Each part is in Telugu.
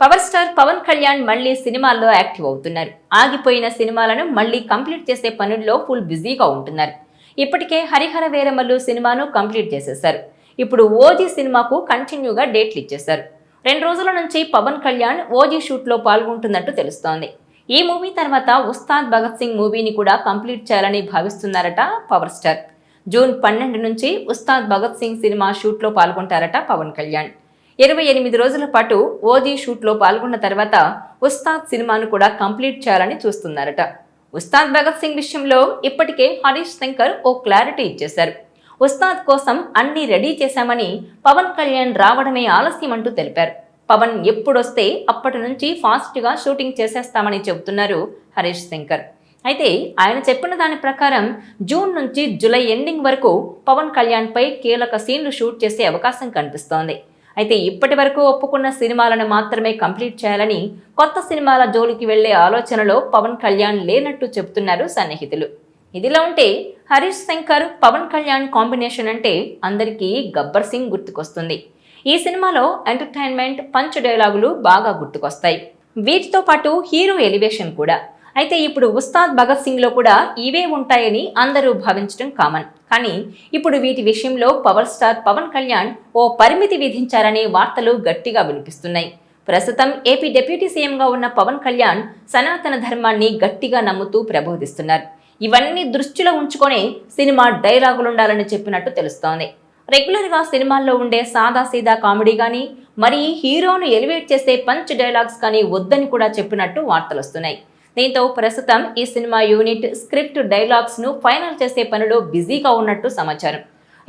పవర్ స్టార్ పవన్ కళ్యాణ్ మళ్లీ సినిమాల్లో యాక్టివ్ అవుతున్నారు. ఆగిపోయిన సినిమాలను మళ్లీ కంప్లీట్ చేసే పనుల్లో ఫుల్ బిజీగా ఉంటున్నారు. ఇప్పటికే హరిహర వీరమల్లు సినిమాను కంప్లీట్ చేసేశారు. ఇప్పుడు ఓజీ సినిమాకు కంటిన్యూగా డేట్లు ఇచ్చేశారు. 2 రోజుల నుంచి పవన్ కళ్యాణ్ ఓజీ షూట్లో పాల్గొంటున్నట్టు తెలుస్తోంది. ఈ మూవీ తర్వాత ఉస్తాద్ భగత్ సింగ్ మూవీని కూడా కంప్లీట్ చేయాలని భావిస్తున్నారట పవర్ స్టార్. జూన్ 12 నుంచి ఉస్తాద్ భగత్ సింగ్ సినిమా షూట్లో పాల్గొంటారట పవన్ కళ్యాణ్. 28 రోజుల పాటు ఓజీ షూట్లో పాల్గొన్న తర్వాత ఉస్తాద్ సినిమాను కూడా కంప్లీట్ చేయాలని చూస్తున్నారట. ఉస్తాద్ భగత్ సింగ్ విషయంలో ఇప్పటికే హరీష్ శంకర్ ఓ క్లారిటీ ఇచ్చేశారు. ఉస్తాద్ కోసం అన్ని రెడీ చేశామని, పవన్ కళ్యాణ్ రావడమే ఆలస్యం అంటూ తెలిపారు. పవన్ ఎప్పుడొస్తే అప్పటి నుంచి ఫాస్ట్గా షూటింగ్ చేసేస్తామని చెబుతున్నారు హరీష్ శంకర్. అయితే ఆయన చెప్పిన దాని ప్రకారం జూన్ నుంచి జూలై ఎండింగ్ వరకు పవన్ కళ్యాణ్పై కీలక సీన్లు షూట్ చేసే అవకాశం కనిపిస్తోంది. అయితే ఇప్పటి వరకు ఒప్పుకున్న సినిమాలను మాత్రమే కంప్లీట్ చేయాలని, కొత్త సినిమాల జోలికి వెళ్లే ఆలోచనలో పవన్ కళ్యాణ్ లేనట్టు చెబుతున్నారు సన్నిహితులు. ఇదిలా ఉంటే హరీష్ శంకర్ పవన్ కళ్యాణ్ కాంబినేషన్ అంటే అందరికీ గబ్బర్ సింగ్ గుర్తుకొస్తుంది. ఈ సినిమాలో ఎంటర్టైన్మెంట్, పంచ్ డైలాగులు బాగా గుర్తుకొస్తాయి. వీటితో పాటు హీరో ఎలివేషన్ కూడా. అయితే ఇప్పుడు ఉస్తాద్ భగత్ సింగ్ లో కూడా ఇవే ఉంటాయని అందరూ భావించడం కామన్. కానీ ఇప్పుడు వీటి విషయంలో పవర్ స్టార్ పవన్ కళ్యాణ్ ఓ పరిమితి విధించారనే వార్తలు గట్టిగా వినిపిస్తున్నాయి. ప్రస్తుతం ఏపీ డిప్యూటీ సీఎంగా ఉన్న పవన్ కళ్యాణ్ సనాతన ధర్మాన్ని గట్టిగా నమ్ముతూ ప్రబోధిస్తున్నారు. ఇవన్నీ దృష్టిలో ఉంచుకొని సినిమా డైలాగులుండాలని చెప్పినట్టు తెలుస్తోంది. రెగ్యులర్గా సినిమాల్లో ఉండే సాదాసీదా కామెడీ కానీ, మరీ హీరోను ఎలివేట్ చేసే పంచ్ డైలాగ్స్ కానీ వద్దని కూడా చెప్పినట్టు వార్తలు వస్తున్నాయి. దీంతో ప్రస్తుతం ఈ సినిమా యూనిట్ స్క్రిప్ట్, డైలాగ్స్ ను ఫైనల్ చేసే పనిలో బిజీగా ఉన్నట్టు సమాచారం.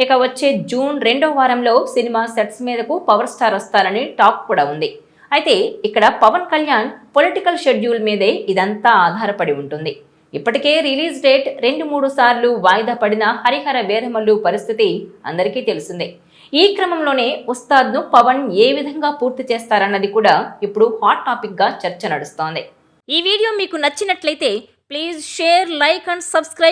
ఇక వచ్చే జూన్ 2వ వారంలో సినిమా సెట్స్ మీదకు పవర్ స్టార్ వస్తారని టాక్ కూడా ఉంది. అయితే ఇక్కడ పవన్ కళ్యాణ్ పొలిటికల్ షెడ్యూల్ మీదే ఇదంతా ఆధారపడి ఉంటుంది. ఇప్పటికే రిలీజ్ డేట్ 2-3 సార్లు వాయిదా పడిన హరిహర వీరమల్లు పరిస్థితి అందరికీ తెలిసిందే. ఈ క్రమంలోనే ఉస్తాద్ను పవన్ ఏ విధంగా పూర్తి చేస్తారన్నది కూడా ఇప్పుడు హాట్ టాపిక్ గా చర్చ నడుస్తోంది. ఈ వీడియో మీకు నచ్చినట్లయితే please share, like and subscribe.